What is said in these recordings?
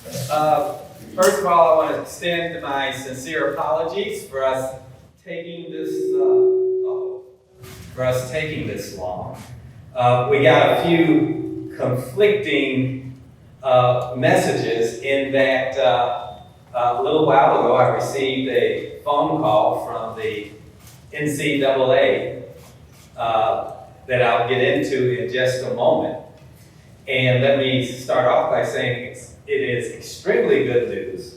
First of all, I want to extend my sincere apologies for us taking this long. We got a few conflicting messages in that a little while ago I received a phone call from the NCAA that I'll get into in just a moment. And let me start off by saying it is extremely good news.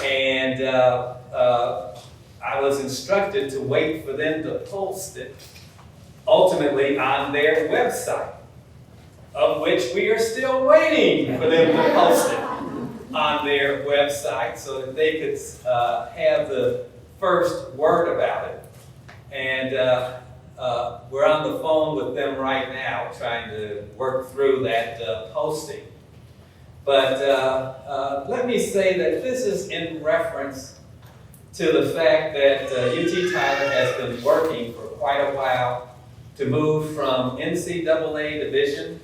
And I was instructed to wait for them to post it ultimately on their website, of which we are still waiting for them to post it on their website so that they could have the first word about it. And we're on the phone with them right now trying to work through that posting. But let me say that this is in reference to the fact that UT Tyler has been working for quite a while to move from NCAA Division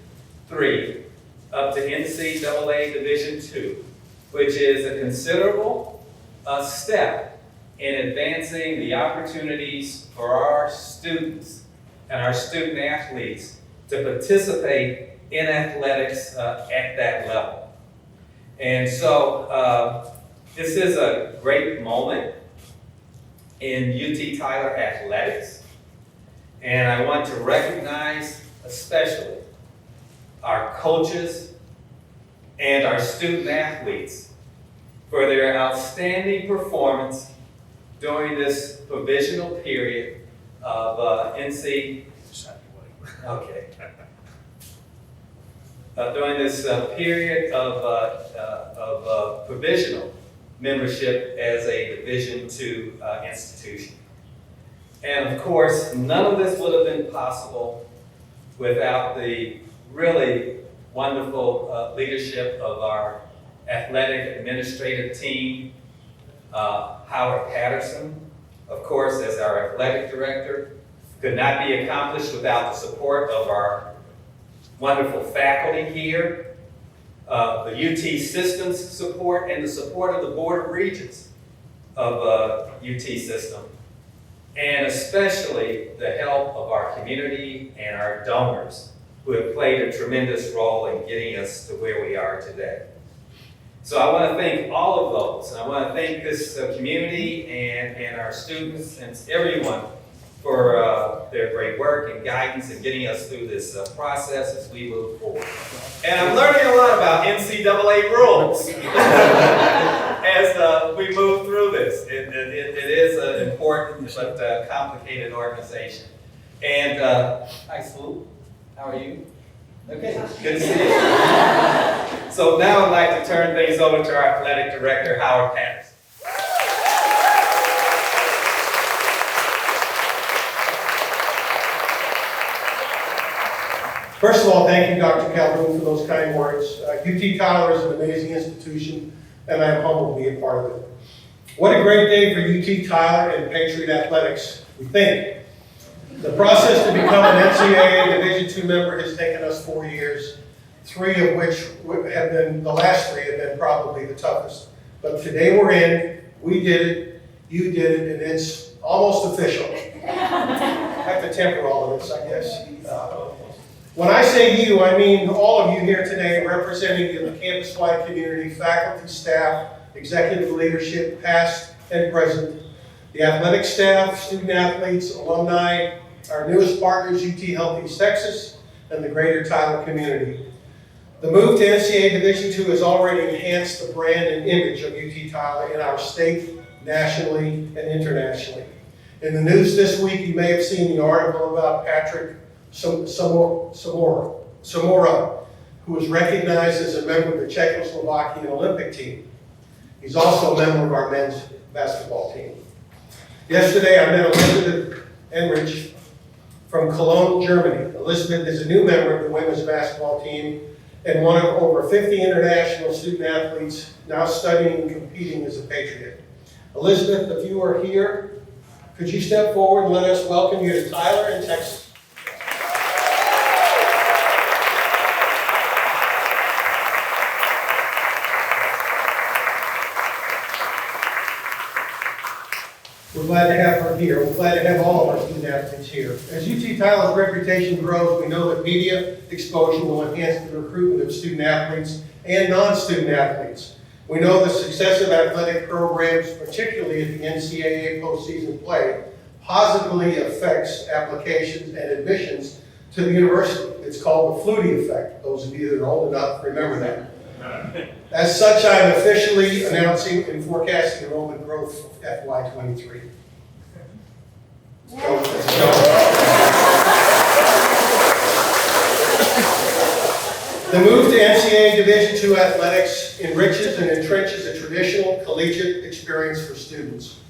III up to NCAA Division II, which is a considerable step in advancing the opportunities for our students and our student athletes to participate in athletics at that level. And so this is a great moment in UT Tyler athletics, and I want to recognize especially our coaches and our student athletes for their outstanding performance during this provisional period of during this period of provisional membership as a Division II institution. And of course, none of this would have been possible without the really wonderful leadership of our athletic administrative team, Howard Patterson, of course, as our athletic director. Could not be accomplished without the support of our wonderful faculty here, the UT systems support, and the support of the Board of Regents of UT system, and especially the help of our community and our donors who have played a tremendous role in getting us to where we are today. So I want to thank all of those, and I want to thank this community and our students and everyone for their great work and guidance in getting us through this process as we move forward. And I'm learning a lot about NCAA rules as we move through this. It is an important but complicated organization. And hi, Swoop. How are you? Okay, good to see you. So now I'd like to turn things over to our athletic director, Howard Patterson. First of all, thank you, Dr. Calhoun, for those kind words. UT Tyler is an amazing institution, and I'm humbled to be a part of it. What a great day for UT Tyler and Patriot Athletics, we think. The process to become an NCAA Division II member has taken us 4 years, 3 of which have been, the last 3 have been probably the toughest. But today we're in, we did it, you did it, and it's almost official. I have to temper all of this, I guess. When I say you, I mean all of you here today representing the campus-wide community, faculty, staff, executive leadership, past and present, the athletic staff, student athletes, alumni, our newest partners, UT Health East Texas, and the greater Tyler community. The move to NCAA Division II has already enhanced the brand and image of UT Tyler in our state, nationally, and internationally. In the news this week, you may have seen the article about Patrick Samora, who was recognized as a member of the Czechoslovakian Olympic team. He's also a member of our men's basketball team. Yesterday, I met Elizabeth Enrich from Cologne, Germany. Elizabeth is a new member of the women's basketball team and one of over 50 international student athletes now studying and competing as a Patriot. Elizabeth, if you are here, could you step forward and let us welcome you to Tyler and Texas? We're glad to have her here. We're glad to have all of our student athletes here. As UT Tyler's reputation grows, we know that media exposure will enhance the recruitment of student athletes and non-student athletes. We know the success of athletic programs, particularly at the NCAA postseason play, positively affects applications and admissions to the university. It's called the Flutie effect. Those of you that are old enough remember that. As such, I am officially announcing and forecasting enrollment growth for FY23. The move to NCAA Division II athletics enriches and entrenches a traditional collegiate experience for students.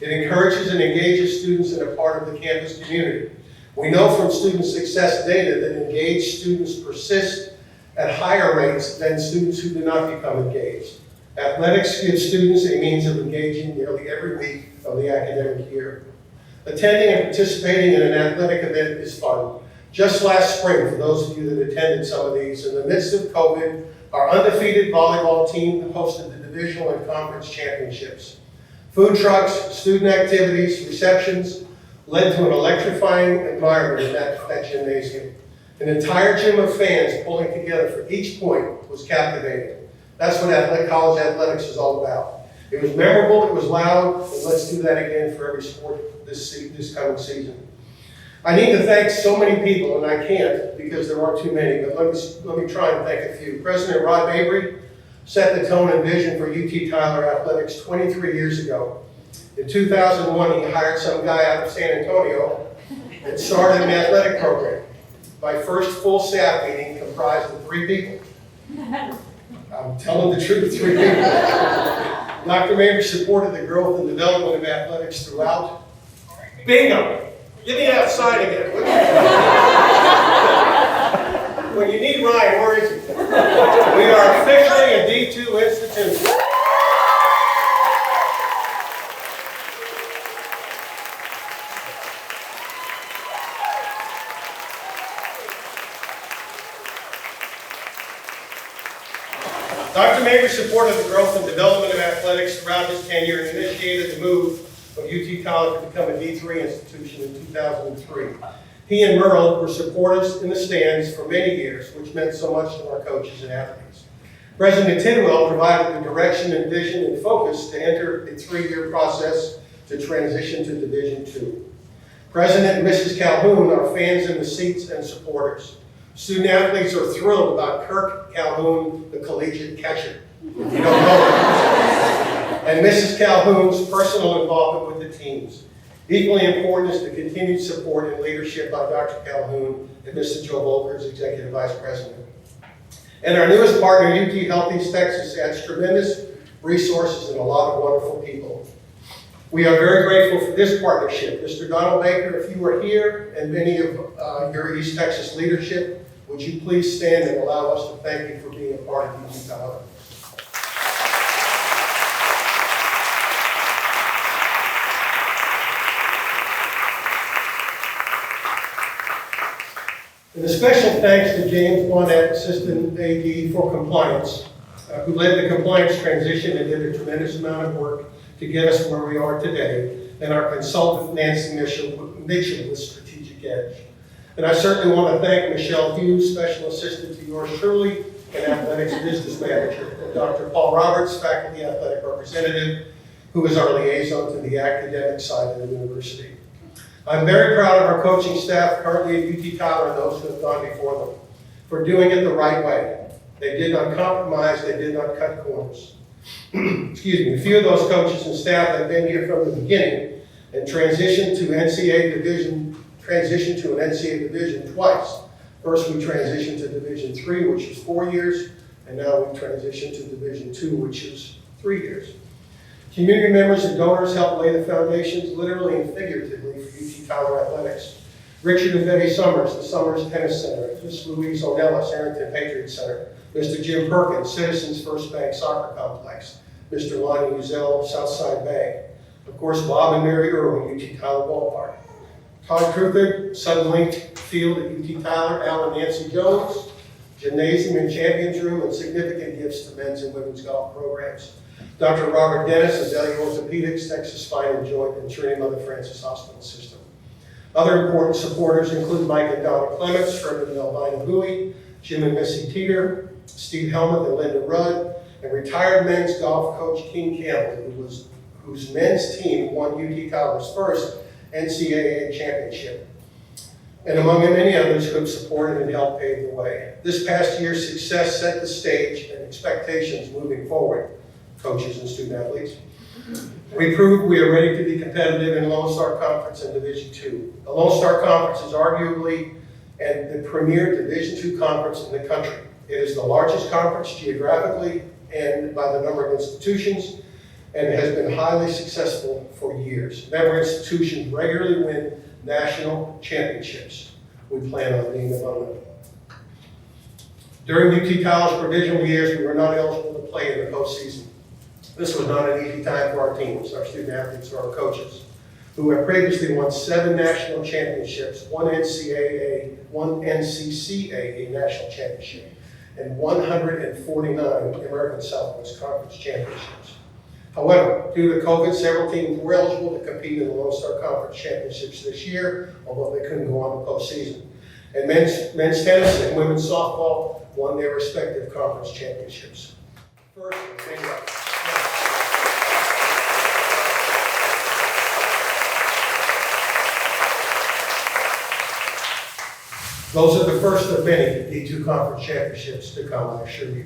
It encourages and engages students in a part of the campus community. We know from student success data that engaged students persist at higher rates than students who do not become engaged. Athletics gives students a means of engaging nearly every week of the academic year. Attending and participating in an athletic event is fun. Just last spring, for those of you that attended some of these, in the midst of COVID, our undefeated volleyball team hosted the divisional and conference championships. Food trucks, student activities, receptions led to an electrifying environment in that gymnasium. An entire gym of fans pulling together for each point was captivating. That's what college athletics is all about. It was memorable, it was loud, and let's do that again for every sport this coming season. I need to thank so many people, and I can't because there are too many, but let me try and thank a few. President Rod Mabry set the tone and vision for UT Tyler athletics 23 years ago. In 2001, he hired some guy out of San Antonio and started an athletic program. My first full staff meeting comprised of 3 people. I'm telling the truth, 3 people. Dr. Mabry supported the growth and development of athletics throughout. Bingo! Get me outside again. When you need Ryan, where is he? We are officially a D2 institution. Dr. Mabry supported the growth and development of athletics throughout his tenure and initiated the move of UT College to become a D3 institution in 2003. He and Merle were supporters in the stands for many years, which meant so much to our coaches and athletes. President Tidwell provided the direction and vision and focus to enter a 3-year process to transition to Division II. President and Mrs. Calhoun are fans in the seats and supporters. Student athletes are thrilled about Kirk Calhoun, the collegiate catcher. If you don't know him. And Mrs. Calhoun's personal involvement with the teams. Equally important is the continued support and leadership by Dr. Calhoun and Mr. Joe Volker as Executive Vice President. And our newest partner, UT Health East Texas, adds tremendous resources and a lot of wonderful people. We are very grateful for this partnership. Mr. Donald Baker, if you are here, and many of your East Texas leadership, would you please stand and allow us to thank you for being a part of UT Tyler. And a special thanks to James Bonnet, Assistant AD for Compliance, who led the compliance transition and did a tremendous amount of work to get us where we are today, and our consultant, Nancy Mitchell with Strategic Edge. And I certainly want to thank Michelle Hughes, Special Assistant to yours truly, and Athletics Business Manager, and Dr. Paul Roberts, Faculty Athletic Representative, who is our liaison to the academic side of the university. I'm very proud of our coaching staff currently at UT Tyler and those who have gone before them for doing it the right way. They did not compromise, they did not cut corners. Excuse me, a few of those coaches and staff have been here from the beginning and transitioned to an NCAA division twice. First, we transitioned to Division III, which is 4 years, and now we transitioned to Division II, which is 3 years. Community members and donors helped lay the foundations, literally and figuratively, for UT Tyler athletics. Richard and Betty Summers, the Summers Tennis Center, Miss Louise O'Nellis, Arrington Patriot Center, Mr. Jim Perkins, Citizens First Bank Soccer Complex, Mr. Lonnie Uzel, Southside Bank, of course, Bob and Mary Irwin, UT Tyler Ballpark, Todd Cruther, Suddenlink Field at UT Tyler, Al and Nancy Jones, Gymnasium and Champions Room, and significant gifts to men's and women's golf programs. Dr. Robert Dennis of Deli Orthopedics, Texas Spine and Joint, and Trinity Mother Frances Hospital System. Other important supporters include Mike and Donna Clements, Fred and Elvina Bowie, Jim and Missy Teeter, Steve Helmuth and Linda Rudd, and retired men's golf coach King Campbell, whose men's team won UT Tyler's first NCAA championship, and among many others who have supported and helped pave the way. This past year's success set the stage and expectations moving forward, coaches and student athletes. We proved we are ready to be competitive in Lone Star Conference and Division II. The Lone Star Conference is arguably the premier Division II conference in the country. It is the largest conference geographically and by the number of institutions, and it has been highly successful for years. Member institutions regularly win national championships. We plan on being among them. During UT Tyler's provisional years, we were not eligible to play in the postseason. This was not an easy time for our teams, our student athletes, or our coaches, who have previously won 7 national championships, 1 NCAA, 1 NCCAA national championship, and 149 American Southwest Conference championships. However, due to COVID, several teams were eligible to compete in the Lone Star Conference championships this year, although they couldn't go on the postseason. And men's tennis and women's softball won their respective conference championships. First, thank you. Those are the first of many D2 conference championships to come, I assure you.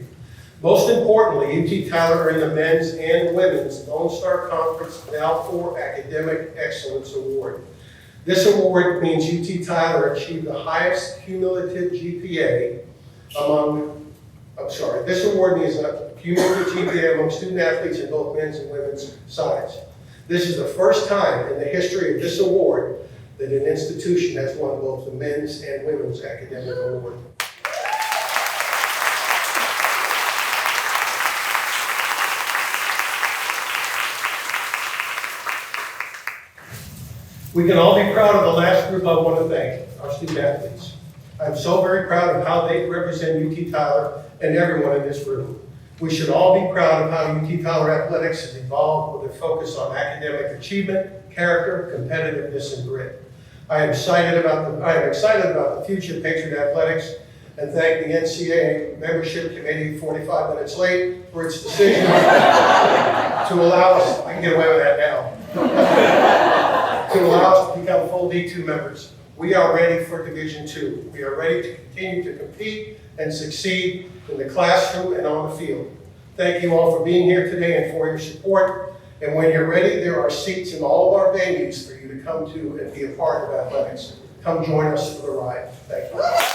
Most importantly, UT Tyler earned the men's and women's Lone Star Conference Balfour Academic Excellence Award. This award means UT Tyler achieved the highest cumulative GPA this award means a cumulative GPA among student athletes in both men's and women's sides. This is the first time in the history of this award that an institution has won both the men's and women's academic award. We can all be proud of the last group I want to thank, our student athletes. I'm so very proud of how they represent UT Tyler and everyone in this room. We should all be proud of how UT Tyler athletics has evolved with a focus on academic achievement, character, competitiveness, and grit. I am excited about the future of Patriot Athletics and thank the NCAA membership committee 45 minutes late for its decision to allow us, I can get away with that now, to allow us to become full D2 members. We are ready for Division II. We are ready to continue to compete and succeed in the classroom and on the field. Thank you all for being here today and for your support. And when you're ready, there are seats in all of our venues for you to come to and be a part of athletics. Come join us for the ride. Thank you.